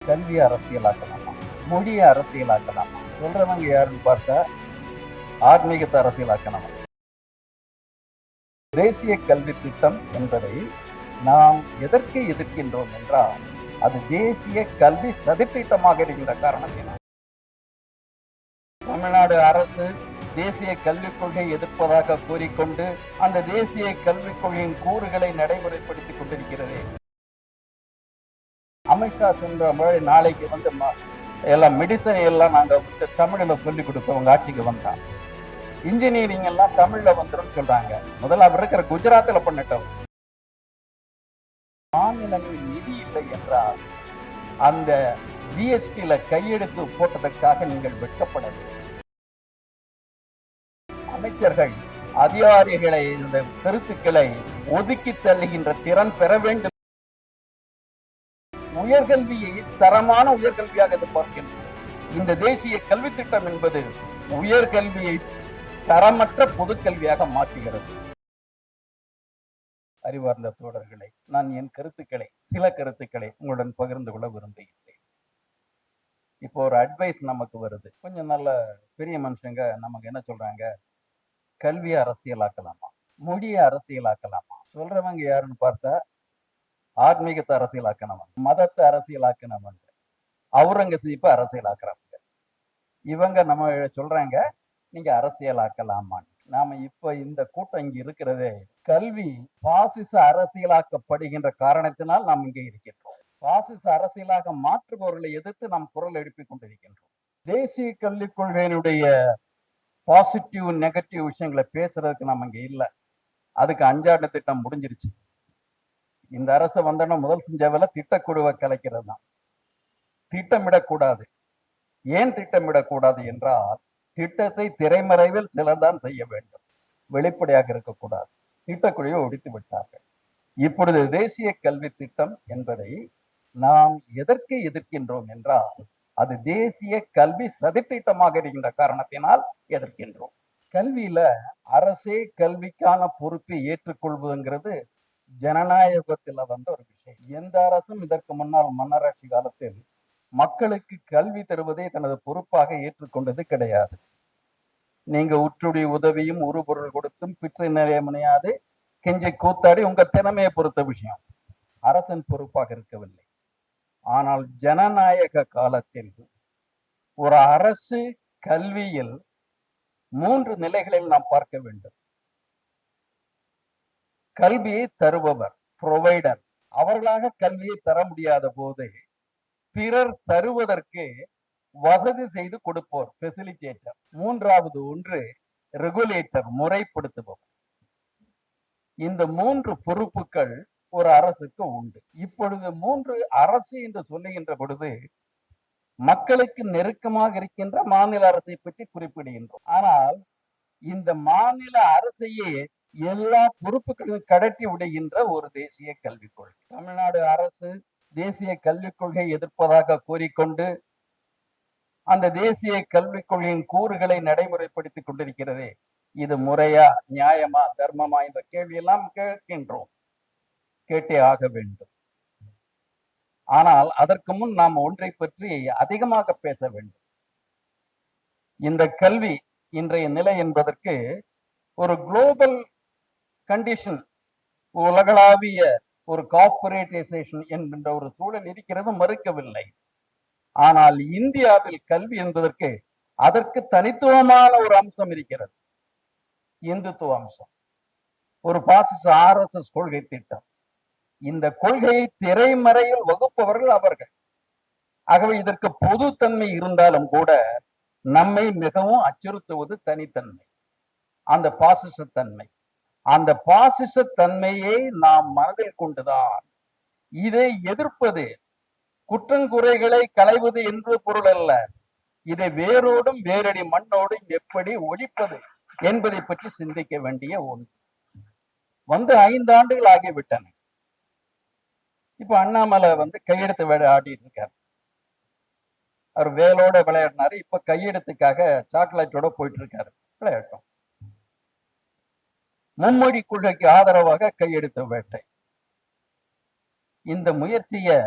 கல்வி அரசியலாக்கலாமா, மொழியை அரசியலாக்கலாமா? சொல்றவங்க யாருன்னு பார்த்தா ஆன்மீகத்தை அரசியலாக்கலாமா. தேசிய கல்வி திட்டம் என்பதை நாம் எதற்கு எதிர்க்கின்றோம் என்றால் அது தேசிய கல்வி சதித்திட்டமாக இருக்கின்ற காரணத்தினால் தமிழ்நாடு அரசு தேசிய கல்விக் கொள்கை எதிர்ப்பதாக கூறிக்கொண்டு அந்த தேசிய கல்விக் கொள்கையின் கூறுகளை நடைமுறைப்படுத்திக் கொண்டிருக்கிறது. அமித்ஷா சொல்ற மாதிரி நாளைக்கு வந்து எல்லாம் மெடிசன் எல்லாம் நாங்க தமிழ்ல சொல்லிக் கொடுப்போம் ஆட்சிக்கு வந்தா, இன்ஜினியரிங் எல்லாம் தமிழ்ல வந்துடும் சொல்றாங்க. முதல்ல அவர் இருக்கிற குஜராத்ல பண்ணிட்டோம். மாநிலங்களில் நிதி இல்லை என்றால் அந்த ஜிஎஸ்டியில கையெழுத்து போட்டதற்காக நீங்கள் வெட்கப்படவில்லை. அமைச்சர்கள் அதிகாரிகளை இந்த கருத்துக்களை ஒதுக்கி தள்ளுகின்ற திறன் பெற வேண்டும். உயர்கல்வியை தரமான உயர்கல்வியாக எதிர்பார்க்கின்றோம். இந்த தேசிய கல்வி திட்டம் என்பது உயர்கல்வியை தரமற்ற பொதுக்கல்வியாக மாற்றுகிறது. அறிவார்ந்த தோழர்களை, நான் என் கருத்துக்களை சில கருத்துக்களை உங்களுடன் பகிர்ந்து கொள்ள விரும்புகின்றேன். இப்போ ஒரு அட்வைஸ் நமக்கு வருது. கொஞ்சம் நல்ல பெரிய மனுஷங்க நமக்கு என்ன சொல்றாங்க, கல்வியை அரசியலாக்கலாமா, மொழியை அரசியலாக்கலாமா? சொல்றவங்க யாருன்னு பார்த்தா ஆன்மீகத்தை அரசியலாக்கணும், மதத்தை அரசியலாக்கணும், அவுரங்கசீப்பை அரசியலாக்குறாங்க. இவங்க நம்ம சொல்றாங்க நீங்க அரசியலாக்கலாமான்னு. நாம இப்ப இந்த கூட்டம் இங்க இருக்கிறதே கல்வி பாசிச அரசியலாக்கப்படுகின்ற காரணத்தினால் நாம் இங்கே இருக்கின்றோம். பாசிச அரசியலாக மாற்றுபவர்களை எதிர்த்து நாம் குரல் எழுப்பிக் கொண்டிருக்கின்றோம். தேசிய கல்விக் கொள்கையினுடைய பாசிட்டிவ் நெகட்டிவ் விஷயங்களை பேசுறதுக்கு நம்ம இங்க இல்லை. அதுக்கு அஞ்சாண்டு திட்டம் முடிஞ்சிருச்சு. இந்த அரசு வந்தோன்னா முதல் செஞ்ச வேலை திட்டக்குழுவை கலைக்கிறது தான். திட்டமிடக்கூடாது. ஏன் திட்டமிடக்கூடாது என்றால் திட்டத்தை திரைமறைவில் சிலர் தான் செய்ய வேண்டும், வெளிப்படையாக இருக்கக்கூடாது. திட்டக்குழுவை ஒடித்து விட்டார்கள். இப்பொழுது தேசிய கல்வி திட்டம் என்பதை நாம் எதற்கு எதிர்க்கின்றோம் என்றால் அது தேசிய கல்வி சதித்திட்டமாக இருக்கின்ற காரணத்தினால் எதிர்க்கின்றோம். கல்வியில அரசே கல்விக்கான பொறுப்பை ஏற்றுக்கொள்வதுங்கிறது ஜனநாயகத்துல வந்த ஒரு விஷயம். எந்த அரசும் இதற்கு முன்னால் மன்னராட்சி காலத்தில் மக்களுக்கு கல்வி தருவதை தனது பொறுப்பாக ஏற்றுக்கொண்டது கிடையாது. நீங்க உற்றுடைய உதவியும் ஒரு பொருள் கொடுத்தும் பிற்று நிலையமனையாது கெஞ்சி கூத்தாடி உங்க திறமையை பொறுத்த விஷயம் அரசின் பொறுப்பாக இருக்கவில்லை. ஆனால் ஜனநாயக காலத்தில் ஒரு அரசு கல்வியில் 3 நிலைகளில் நாம் பார்க்க வேண்டும். கல்வியை தருபவர், புரோவைடர், அவர்களாக கல்வியை தர முடியாத போது பிறர் தருவதற்கு வசதி செய்து கொடுப்போர், ஃபெசிலிட்டேட்டர். 3வது ஒன்று ரெகுலேட்டர், முறைப்படுத்துபவர். இந்த 3 பொறுப்புகள் ஒரு அரசுக்கு உண்டு. இப்பொழுது 3 அரசு என்று சொல்லுகின்ற பொழுது மக்களுக்கு நெருக்கமாக இருக்கின்ற மாநில அரசை பற்றி குறிப்பிடுகின்றோம். ஆனால் இந்த மாநில அரசையே எல்லா பொறுப்புகளையும் கடத்தி விடுகின்ற ஒரு தேசிய கல்விக் கொள்கை. தமிழ்நாடு அரசு தேசிய கல்விக் கொள்கை எதிர்ப்பதாக கூறிக்கொண்டு அந்த தேசிய கல்விக் கொள்கையின் கூறுகளை நடைமுறைப்படுத்திக் கொண்டிருக்கிறதே, இது முறையா, நியாயமா, தர்மமா என்ற கேள்வியெல்லாம் கேட்கின்றோம், கேட்டே ஆக வேண்டும். ஆனால் அதற்கு முன் நாம் ஒன்றை பற்றி அதிகமாக பேச வேண்டும். இந்த கல்வி இன்றைய நிலை என்பதற்கு ஒரு குளோபல் கண்டிஷன், உலகளாவிய ஒரு கார்பரேட்டைசேஷன் என்கின்ற ஒரு சூழல் இருக்கிறது, மறுக்கவில்லை. ஆனால் இந்தியாவில் கல்வி என்பதற்கு அதற்கு தனித்துவமான ஒரு அம்சம் இருக்கிறது, இந்துத்துவ அம்சம். ஒரு பாசிச RSS கொள்கை திட்டம். இந்த கொள்கையை திரைமறையில் வகுப்பவர்கள் அவர்கள். ஆகவே இதற்கு பொதுத்தன்மை இருந்தாலும் கூட நம்மை மிகவும் அச்சுறுத்துவது தனித்தன்மை, அந்த பாசிசத்தன்மை. அந்த பாசிசத்தன்மையை நாம் மனதில் கொண்டுதான் இதை எதிர்ப்பது, குற்றங்குறைகளை களைவது என்று பொருள் அல்ல. இதை வேரோடும் வேரடி மண்ணோடும் எப்படி ஒழிப்பது என்பதை பற்றி சிந்திக்க வேண்டிய ஒன்று. 5 ஆண்டுகள் ஆகிவிட்டன. இப்ப அண்ணாமலை கையெழுத்து ஆடிட்டு இருக்காரு. அவர் வேலோட விளையாடினாரு, இப்ப கையெழுத்துக்காக சாக்லேட்டோட போயிட்டு இருக்காரு. விளையாட்டும். மும்மொழி கொள்கைக்கு ஆதரவாக கையெழுத்து வேட்டை. இந்த முயற்சியை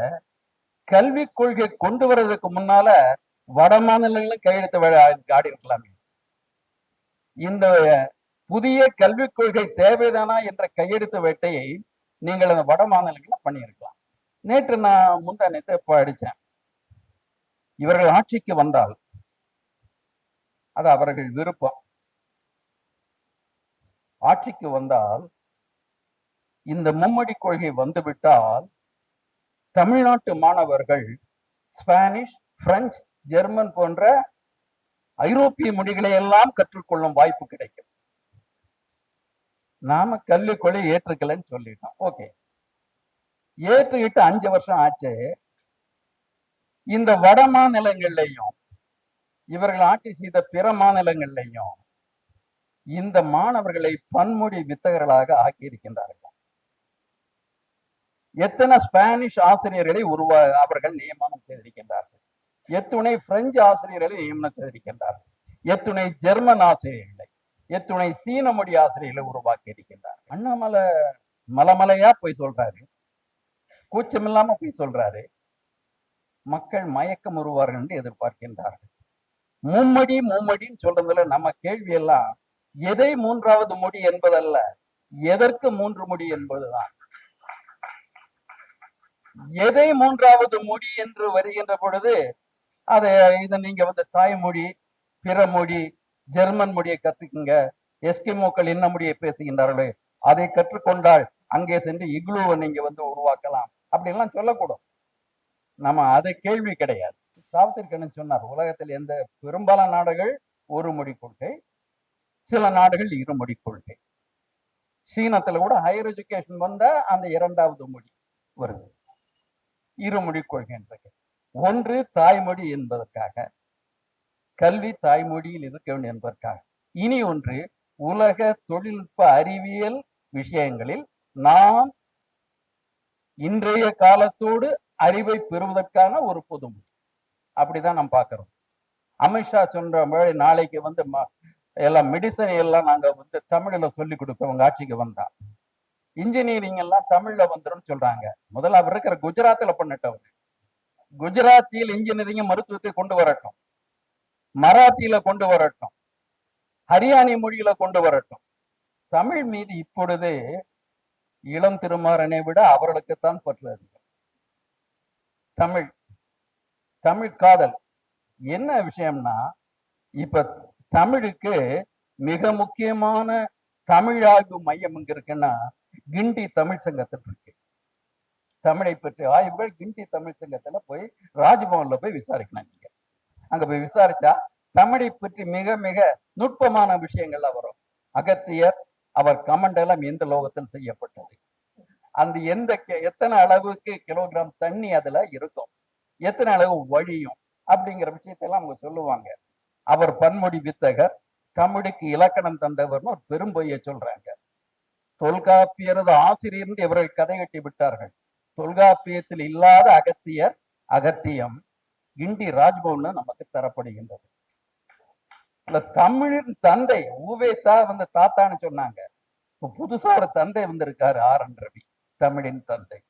கல்விக் கொள்கை கொண்டு வர்றதுக்கு முன்னால வட மாநிலங்களும் கையெழுத்து ஆடி இருக்கலாமே. இந்த புதிய கல்விக் கொள்கை தேவைதானா என்ற கையெழுத்து வேட்டையை நீங்கள் அந்த வட மாநிலங்களில் பண்ணியிருக்கலாம். நேற்று நான் முந்தா நேற்று படித்தேன். இவர்கள் ஆட்சிக்கு வந்தால் அது அவர்கள் விருப்பம். ஆட்சிக்கு வந்தால் இந்த மும்மொழி கொள்கை வந்துவிட்டால் தமிழ்நாட்டு மாணவர்கள் ஸ்பானிஷ், பிரெஞ்சு, ஜெர்மன் போன்ற ஐரோப்பிய மொழிகளை எல்லாம் கற்றுக்கொள்ளும் வாய்ப்பு கிடைக்கும். நாம கல்விக் கொள்கை ஏற்றுக்கலன்னு சொல்லிட்டோம். ஓகே, ஏற்றுக்கிட்டு 5 வருஷம் ஆச்சு. இந்த வட மாநிலங்கள்லையும் இவர்கள் ஆட்சி செய்த பிற மாநிலங்கள்லையும் இந்த மாணவர்களை பன்மொழி வித்தகர்களாக ஆக்கியிருக்கின்றார்கள். எத்தனை ஸ்பானிஷ் ஆசிரியர்களை அவர்கள் நியமனம் செய்திருக்கின்றார்கள், எத்துணை பிரெஞ்சு ஆசிரியர்களை நியமனம் செய்திருக்கின்றார்கள், எத்துணை ஜெர்மன் ஆசிரியர்களை, எத்துணை சீன மொழி ஆசிரியர்களை உருவாக்கி இருக்கின்றார்கள். அண்ணாமலை மலமலையா போய் சொல்றாரு, கூச்சமில்லாம போய் சொல்றாரு. மக்கள் மயக்கம் உருவார்கள் என்று எதிர்பார்க்கின்றார்கள். மும்மொழின்னு சொல்றதுல நம்ம கேள்வி எல்லாம் எதை மூன்றாவது மொழி என்பதல்ல, எதற்கு 3 மொழி என்பதுதான். எதை மூன்றாவது மொழி என்று வருகின்ற பொழுது இதை நீங்க தாய்மொழி, பிற மொழி, ஜெர்மன் மொழியை கத்துக்குங்க, எஸ்கிமோக்கள் என்ன மொழியை பேசுகின்றார்களே அதை கற்றுக்கொண்டால் அங்கே சென்று இக்லூவை நீங்க உருவாக்கலாம் அப்படின்லாம் சொல்லக்கூடும். நம்ம அது கேள்வி கிடையாது. சாவித்திரி கண்ணன் சொன்னார், உலகத்தில் எந்த பெரும்பாலான நாடுகள் ஒரு மொழி கொள்கை, சில நாடுகள் 2 மொழி கொள்கை. சீனத்துல கூட ஹையர் எஜுகேஷன் வந்தா அந்த 2வது மொழி வருது, 2 மொழி கொள்கை என்றது. ஒன்று தாய்மொழி என்பதற்காக, கல்வி தாய்மொழியில் இருக்க வேண்டும் என்பதற்காக. இனி ஒன்று உலக தொழில்நுட்ப அறிவியல் விஷயங்களில் நாம் இன்றைய காலத்தோடு அறிவை பெறுவதற்கான ஒரு பொதுமொழி. அப்படிதான் நாம் பார்க்கிறோம். அமித்ஷா சொன்ன மாதிரி நாளைக்கு எல்லாம் மெடிசன் எல்லாம் நாங்க தமிழ்ல சொல்லி கொடுப்போம். அவங்க ஆட்சிக்கு வந்தா இன்ஜினியரிங் எல்லாம் தமிழ்ல வந்துடும் சொல்றாங்க. முதல்ல அவர் இருக்கிற குஜராத்ல பண்ணிட்டவர், குஜராத்தியில் இன்ஜினியரிங் மருத்துவத்தை கொண்டு வரட்டும், மராத்தியில கொண்டு வரட்டும், ஹரியானி மொழியில கொண்டு வரட்டும். தமிழ் மீது இப்பொழுது இளம் திருமாறனை விட அவர்களுக்குத்தான் பற்று அதிகம். தமிழ் தமிழ் காதல் என்ன விஷயம்னா, இப்ப தமிழுக்கு மிக முக்கியமான தமிழ் ஆய்வு மையம் எங்க இருக்குன்னா கிண்டி தமிழ் சங்கத்தில் இருக்கு. தமிழை பற்றி ஆய்வுகள் கிண்டி தமிழ் சங்கத்துல போய் ராஜ்பவன்ல போய் விசாரிக்கணும். நீங்க அங்க போய் விசாரிச்சா தமிழை பற்றி மிக மிக நுட்பமான விஷயங்கள்லாம் வரும். அகத்தியர் அவர் கமெண்ட் எல்லாம் எந்த லோகத்தில் செய்யப்பட்டது, அந்த எத்தனை அளவுக்கு கிலோகிராம் தண்ணி அதுல இருக்கும், எத்தனை அளவு வழியும் அப்படிங்கிற விஷயத்தெல்லாம் அவங்க சொல்லுவாங்க. அவர் பன்மொழி வித்தகர், தமிழுக்கு இலக்கணம் தந்தவர்னு ஒரு பெரும் பொய்யை சொல்றாங்க. தொல்காப்பியரது ஆசிரியர் இவர்கள் கதை கட்டி விட்டார்கள். தொல்காப்பியத்தில் இல்லாத அகத்தியர் அகத்தியம் கிண்டி ராஜ்பவன் நமக்கு தரப்படுகின்றது. தமிழின் தந்தை ஊவேசா தாத்தான்னு சொன்னாங்க. புதுசா ஒரு தந்தை வந்திருக்காரு, ஆர்.என். ரவி, தமிழின் தந்தை.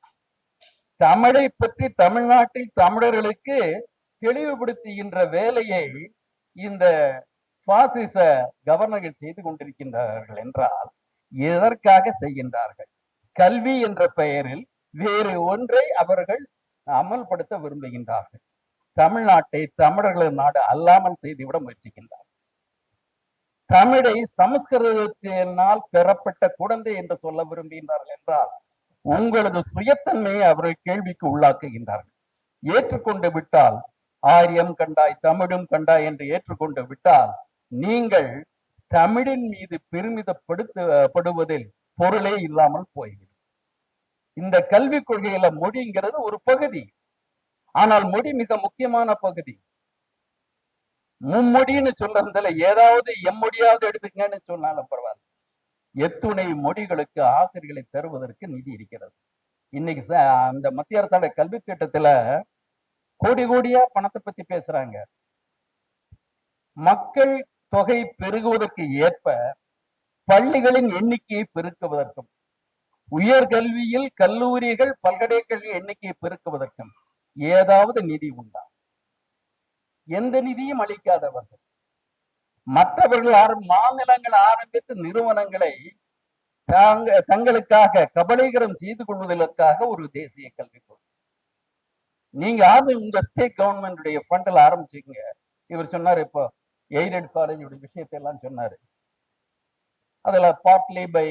தமிழை பற்றி தமிழ்நாட்டில் தமிழர்களுக்கு தெளிவுபடுத்துகின்ற வேலையை இந்த பாசிச கவர்னர்கள் செய்து கொண்டிருக்கின்றார்கள் என்றால் எதற்காக செய்கின்றார்கள்? கல்வி என்ற பெயரில் வேறு ஒன்றை அவர்கள் அமல்படுத்த விரும்புகின்றார்கள். தமிழ்நாட்டை தமிழர்களது நாடு அல்லாமல் செய்துவிட முயற்சிக்கின்றார். தமிழை சமஸ்கிருதத்தினால் பெறப்பட்ட குழந்தை என்று சொல்ல விரும்புகின்றார்கள் என்றால் உங்களது சுயத்தன்மையை அவர்கள் கேள்விக்கு உள்ளாக்குகின்றார்கள். ஏற்றுக்கொண்டு விட்டால் ஆரியம் கண்டாய் தமிழும் கண்டாய் என்று ஏற்றுக்கொண்டு விட்டால் நீங்கள் தமிழின் மீது பெருமிதப்படுவதில் பொருளே இல்லாமல் போய்விடும். இந்த கல்விக் கொள்கையில மொழிங்கிறது ஒரு பகுதி, ஆனால் மொழி மிக முக்கியமான பகுதி. மும்மொழின்னு சொல்றதுல ஏதாவது எம்மொழியாவது எடுத்துக்கங்கன்னு சொன்னாலும் பரவாயில்ல. எத்துணை மொழிகளுக்கு ஆசிரியர்களை தருவதற்கு நிதி இருக்கிறது. இன்னைக்கு அந்த மத்திய அரசோட கல்வி திட்டத்துல கோடி கோடியா பணத்தை பத்தி பேசுறாங்க. மக்கள் தொகை பெருகுவதற்கு ஏற்ப பள்ளிகளின் எண்ணிக்கையை பெருக்குவதற்கும், உயர்கல்வியில் கல்லூரிகள் பல்கலைக்கழக எண்ணிக்கையை பெருக்குவதற்கும் ஏதாவது நிதி உண்டா? எந்த நிதியும் அளிக்காதவர்கள். மற்றவர்கள் மாநிலங்கள் ஆரம்பித்து நிறுவனங்களை தங்களுக்காக கபலீகரம் செய்து கொள்வதற்காக ஒரு தேசிய கல்விக் கொள்கை. நீங்க உங்க ஸ்டேட் கவர்மெண்ட் ஃபண்ட்ல ஆரம்பிச்சீங்க. இவர் சொன்னாரு, இப்போ எய்டட் காலேஜ் விஷயத்தை எல்லாம் சொன்னாரு. அதுல partly by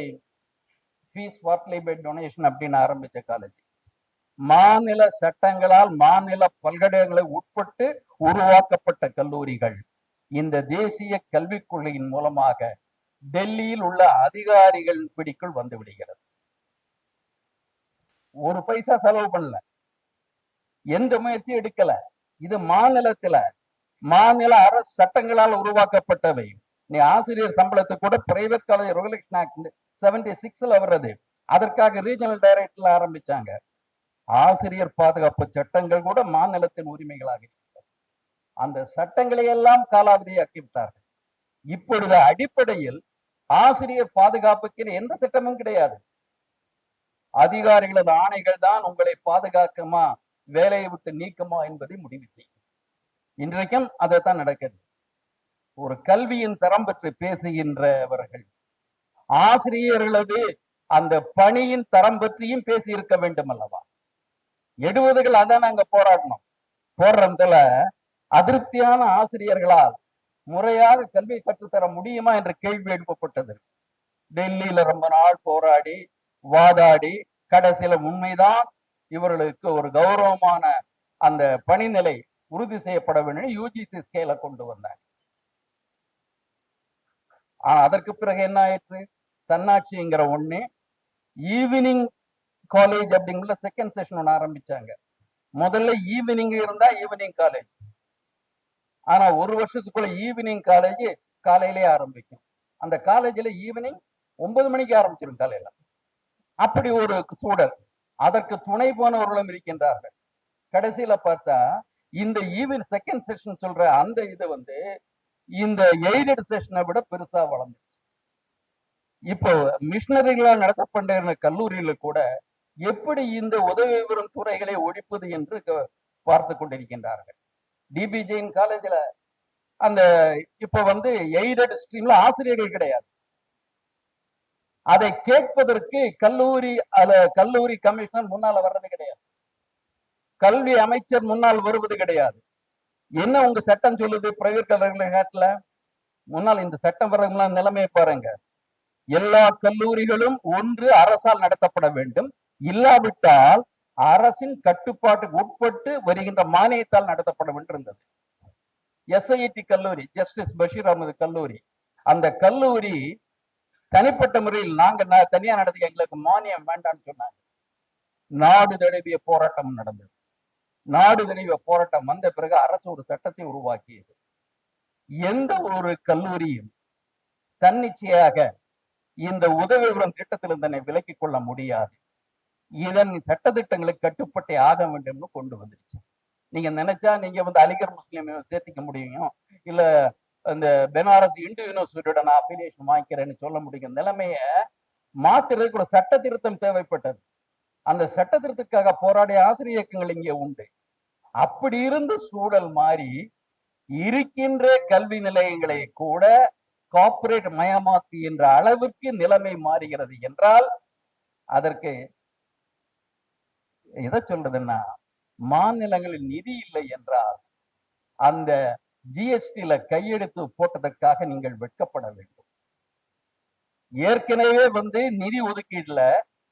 fees, partly by donation அப்படின்னு ஆரம்பிச்ச காலேஜ் மாநில சட்டங்களால் மாநில பல்கலைக்கழகங்களை உட்பட்டு உருவாக்கப்பட்ட கல்லூரிகள் இந்த தேசிய கல்விக் கொள்கையின் மூலமாக டெல்லியில் உள்ள அதிகாரிகள் பிடிக்குள் வந்து விடுகிறது. ஒரு பைசா செலவு பண்ணல, எந்த முயற்சி எடுக்கல. இது மாநில அரசு சட்டங்களால் உருவாக்கப்பட்டவை. நீ ஆசிரியர் சம்பளத்தை கூட பிரைவேட் காலேஜ் ரெகுலேஷன் ஆக்ட் 76ல வர்றது. அதற்காக ரீஜனல் டைரக்டர்ல ஆரம்பிச்சாங்க. ஆசிரியர் பாதுகாப்பு சட்டங்கள் கூட மாநிலத்தின் உரிமைகளாக இருக்கிறது. அந்த சட்டங்களை எல்லாம் காலாவதியாக்கி விட்டார்கள். இப்பொழுது அடிப்படையில் ஆசிரியர் பாதுகாப்புக்கு எந்த சட்டமும் கிடையாது. அதிகாரிகளது ஆணைகள் தான் உங்களை பாதுகாக்குமா, வேலையை விட்டு நீக்குமா என்பதை முடிவு செய்யும். இன்றைக்கும் அதைத்தான் நடக்கிறது. ஒரு கல்வியின் தரம் பற்றி பேசுகின்றவர்கள் ஆசிரியர்களது அந்த பணியின் தரம் பற்றியும் பேசி இருக்க வேண்டும் அல்லவா? 70கள் அதான் நாங்க போராடணும். போடுறதுல அதிருப்தியான ஆசிரியர்களால் முறையாக கல்வி கற்றுத்தர முடியுமா என்ற கேள்வி எழுப்பப்பட்டது. டெல்லியில ரொம்ப நாள் போராடி வாதாடி கடைசியில உண்மைதான் இவர்களுக்கு ஒரு கௌரவமான அந்த பணிநிலை உறுதி செய்யப்பட வேண்டும் யூஜிசி ஸ்கேல கொண்டு வந்தாங்க. ஆனா அதற்கு பிறகு என்ன ஆயிற்று? தன்னாட்சிங்கிற ஒண்ணு ஈவினிங் காலேஜ் அப்படிங்கிற செகண்ட் செஷன் ஒன்று ஆரம்பிச்சாங்க. முதல்ல ஈவினிங் இருந்தா ஈவினிங் காலேஜ். ஆனா ஒரு வருஷத்துக்குள்ள ஈவினிங் காலேஜ் காலையிலே ஆரம்பிக்கும். அந்த காலேஜ்ல ஈவினிங் 9 மணிக்கு ஆரம்பிச்சிடும் காலையில. அப்படி ஒரு சூழல். அதற்கு துணை போனவர்களும் இருக்கின்றார்கள். கடைசியில பார்த்தா இந்த ஈவினிங் செகண்ட் செஷன் சொல்ற அந்த இது இந்த எய்டட் செஷனை விட பெருசா வளர்ந்துச்சு. இப்போ மிஷனரிகளால் நடத்தப்பட்ட கல்லூரியில கூட எப்படி இந்த உதவி பெறும் துறைகளை ஒழிப்பது என்று பார்த்து கொண்டிருக்கின்றார்கள். டிபி ஜெயின் காலேஜ்ல அந்த இப்ப எய்டட் ஸ்ட்ரீம்ல ஆசிரியர்கள் கிடையாது. அதை கேட்பதற்கு கல்லூரி கமிஷனர் முன்னால வர்றது கிடையாது. கல்வி அமைச்சர் முன்னால் வருவது கிடையாது. என்ன உங்க சட்டம் சொல்லுது? பிரைவேட் கல்லூரிகள முன்னால் இந்த சட்டம் வர்ற நிலைமையை பாருங்க. எல்லா கல்லூரிகளும் ஒன்று அரசால் நடத்தப்பட வேண்டும், இல்லாவிட்டால் அரசின் கட்டுப்பாட்டுக்கு உட்பட்டு வருகின்ற மானியத்தால் நடத்தப்பட வேண்டும் இருந்தது. எஸ்ஐடி கல்லூரி, ஜஸ்டிஸ் பஷீர் அகமது கல்லூரி, அந்த கல்லூரி தனிப்பட்ட முறையில் நாங்க தனியா நடத்தி எங்களுக்கு மானியம் வேண்டாம்னு சொன்னாங்க. நாடு தழுவிய போராட்டம் நடந்தது. நாடு தழுவிய போராட்டம் வந்த பிறகு அரசு ஒரு சட்டத்தை உருவாக்கியது. எந்த ஒரு கல்லூரியும் தன்னிச்சையாக இந்த உதவி பெறும் திட்டத்தில் தன்னை விலக்கிக் கொள்ள முடியாது. இதன் சட்டத்திட்டங்களை கட்டுப்பட்டே ஆக வேண்டும் கொண்டு வந்துருச்சு. நீங்க நினைச்சா நீங்க அலிகர் முஸ்லீம் சேர்த்திக்க முடியும், இல்ல இந்த பெனாரஸ் இந்து யூனிவர்சிட்டியோட நான் அஃபிலியேஷன் வாங்கிக்கிறேன்னு சொல்ல முடியும். நிலைமைய மாத்துறதுக்கு ஒரு சட்ட திருத்தம் தேவைப்பட்டது. அந்த சட்ட திருத்தத்துக்காக போராடிய ஆசிரியர் இயக்கங்கள் இங்கே உண்டு. அப்படி இருந்த சூழல் மாறி இருக்கின்ற கல்வி நிலையங்களை கூட கார்ப்பரேட் மயமாக்குகின்ற அளவிற்கு நிலைமை மாறுகிறது என்றால் அதற்கு எதை சொல்றதுன்னா, மாநிலங்களில் நிதி இல்லை என்றால் அந்த ஜிஎஸ்டில கையெழுத்து போட்டதற்காக நீங்கள் வெட்கப்பட வேண்டும். ஏற்கனவே நிதி ஒதுக்கீடுல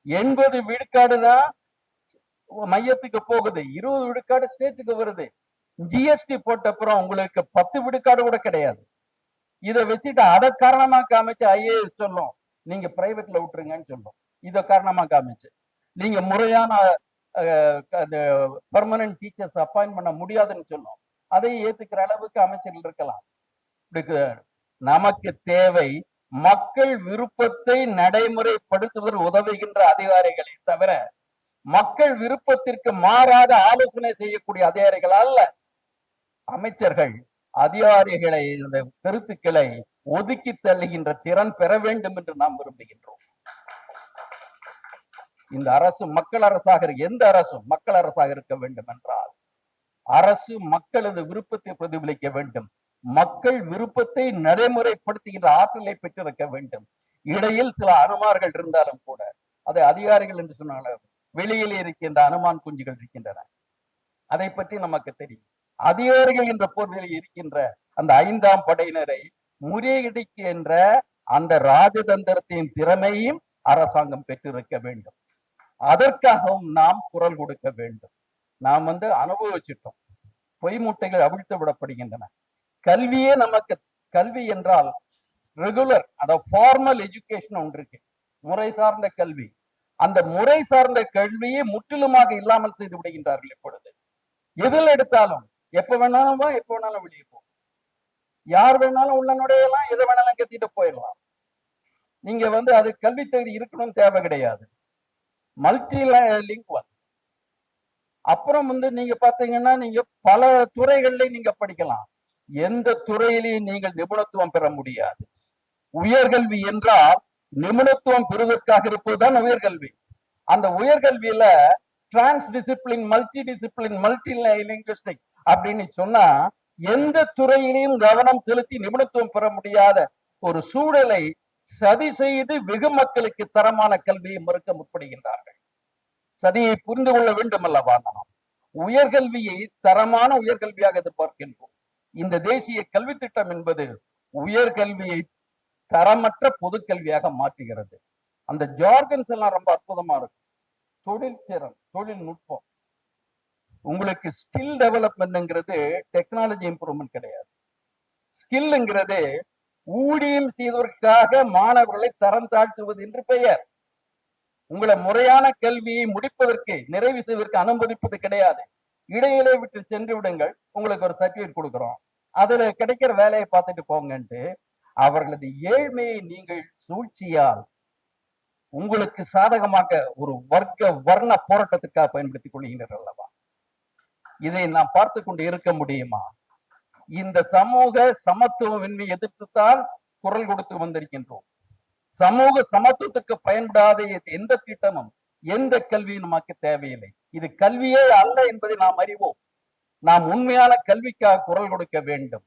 80 விழுக்காடு தான் மையத்துக்கு போகுது, 20 விழுக்காடு ஸ்டேட்டுக்கு வருது. ஜிஎஸ்டி போட்ட அப்புறம் உங்களுக்கு 10 விழுக்காடு கூட கிடையாது. இதை வச்சுட்டு அதை காரணமா காமிச்சு ஐஏஎஸ் சொல்லும் நீங்க பிரைவேட்ல விட்டுருங்கன்னு சொல்லும். இதை காரணமா காமிச்சு நீங்க முறையான பெர்மனன்ட் டீச்சர்ஸ் அப்பாயின்ட் பண்ண முடியாதுன்னு சொல்லும். அதை ஏத்துக்கிற அளவுக்கு அமைச்சர்கள் இருக்கலாம். நமக்கு தேவை மக்கள் விருப்பத்தை நடைமுறைப்படுத்துவதற்கு உதவுகின்ற அதிகாரிகளை தவிர மக்கள் விருப்பத்திற்கு மாறாக ஆலோசனை செய்யக்கூடிய அதிகாரிகள் அல்ல. அமைச்சர்கள் அதிகாரிகளை இந்த கருத்துக்களை ஒதுக்கி தள்ளுகின்ற திறன் பெற வேண்டும் என்று நாம் விரும்புகின்றோம். இந்த அரசு மக்கள் அரசாக எந்த அரசும் மக்கள் அரசாக இருக்க வேண்டும் என்றால் அரசு மக்களது விருப்பத்தை பிரதிபலிக்க வேண்டும். மக்கள் விருப்பத்தை நடைமுறைப்படுத்துகின்ற ஆற்றலை பெற்றிருக்க வேண்டும். இடையில் சில அனுமார்கள் இருந்தாலும் கூட, அதை அதிகாரிகள் என்று சொன்னாலும் வெளியில் இருக்கின்ற அனுமான் குஞ்சுகள் இருக்கின்றன. அதை பற்றி நமக்கு தெரியும். அதிகாரிகள் என்ற போர்வையில் இருக்கின்ற அந்த 5ஆம் படையினரை முறியடிக்கின்ற அந்த ராஜதந்திரத்தின் திறமையும் அரசாங்கம் பெற்றிருக்க வேண்டும். அதற்காகவும் நாம் குரல் கொடுக்க வேண்டும். நாம் அனுபவிச்சிட்டோம். பொய் மூட்டைகள் அவிழ்த்து விடப்படுகின்றன. கல்வியே நமக்கு, கல்வி என்றால் ரெகுலர், அதாவது ஃபார்மல் எஜுகேஷன் ஒன்று இருக்கு, முறை சார்ந்த கல்வி. அந்த முறை சார்ந்த கல்வியை முற்றிலுமாக இல்லாமல் செய்து விடுகின்றார்கள். இப்பொழுது எதில் எடுத்தாலும் எப்ப வேணாலும் எப்ப வேணாலும் வெளியே போ, யார் வேணாலும் உள்ள நுழையலாம், எதை வேணாலும் கத்திட்டு போயிடலாம். நீங்க அது கல்வி தகுதி இருக்கணும் தேவை கிடையாது. Multi lingual. அப்புறம் நீங்க பாத்தீங்கன்னா நீங்க பல துறைகள்ல நீங்க படிக்கலாம். எந்த துறையிலையும் நீங்கள் நிபுணத்துவம் பெற முடியாது. உயர்கல்வி என்றால் நிபுணத்துவம் பெறுவதற்காக இருப்பதுதான் உயர்கல்வி. அந்த உயர்கல்வியில trans discipline, multi discipline, multi linguistic அப்படின்னு சொன்னா எந்த துறையிலையும் கவனம் செலுத்தி நிபுணத்துவம் பெற முடியாத ஒரு சூழலை சதி செய்து வெகு மக்களுக்கு தரமான கல்வியை மறுக்க முற்படுகின்றார்கள். சதியை புரிந்து கொள்ள வேண்டும் அல்லவா? நாம் உயர்கல்வியை தரமான உயர்கல்வியாக எதிர்பார்க்கின்றோம். இந்த தேசிய கல்வி திட்டம் என்பது உயர்கல்வியை தரமற்ற பொதுக்கல்வியாக மாற்றுகிறது. அந்த ஜார்கன்ஸ் எல்லாம் ரொம்ப அற்புதமா இருக்கும். தொழில் திறன், தொழில்நுட்பம். உங்களுக்கு ஸ்கில் டெவலப்மெண்ட்ங்கிறது டெக்னாலஜி இம்ப்ரூவ்மெண்ட் கிடையாது. ஸ்கில்ங்கிறது ஊழியம் செய்வதற்காக மாணவர்களை தரம் தாழ்த்துவது என்று பெயர். உங்களை முறையான கல்வியை முடிப்பதற்கு, நிறைவு செய்வதற்கு அனுமதிப்பது கிடையாது. இடையிலே விட்டு சென்று விடுங்கள், உங்களுக்கு ஒரு சர்டிபிகேட் கொடுக்கிறோம், அதுல கிடைக்கிற வேலையை பார்த்துட்டு போங்கன்ட்டு அவர்களது ஏழ்மையை நீங்கள் சூழ்ச்சியால் உங்களுக்கு சாதகமாக ஒரு வர்க்க வர்ண போராட்டத்துக்காக பயன்படுத்திக் கொள்கின்றனர் அல்லவா? இதை நாம் பார்த்து கொண்டு இருக்க முடியுமா? இந்த சமூக சமத்துவமின்மை எதிர்த்துத்தான் குரல் கொடுத்து வந்திருக்கின்றோம். சமூக சமத்துவத்துக்கு பயன்படாத எந்த திட்டமும், எந்த கல்வியும் நமக்கு தேவையில்லை. இது கல்வியே அல்ல என்பதை நாம் அறிவோம். நாம் உண்மையான கல்விக்காக குரல் கொடுக்க வேண்டும்.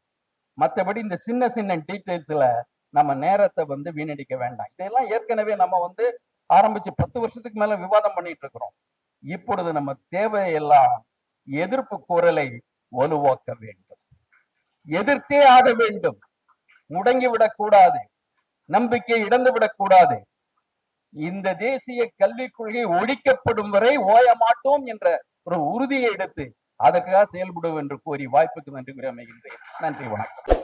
மற்றபடி இந்த சின்ன சின்ன டீட்டெயில்ஸ்ல நம்ம நேரத்தை வீணடிக்க வேண்டாம். இதெல்லாம் ஏற்கனவே நம்ம ஆரம்பிச்சு 10 வருஷத்துக்கு மேல விவாதம் பண்ணிட்டு இருக்கிறோம். இப்பொழுது நம்ம தேவையெல்லாம் எதிர்ப்பு குரலை வலுவாக்க வேண்டும். எதிர்த்தே ஆக வேண்டும். முடங்கிவிடக் கூடாது, நம்பிக்கை இழந்துவிடக் கூடாது. இந்த தேசிய கல்விக் கொள்கை ஒழிக்கப்படும் வரை ஓய மாட்டோம் என்ற ஒரு உறுதியை எடுத்து அதற்காக செயல்படுவோம் என்று கூறி வாய்ப்புக்கு நன்றி கூறி அமைகின்றேன். நன்றி, வணக்கம்.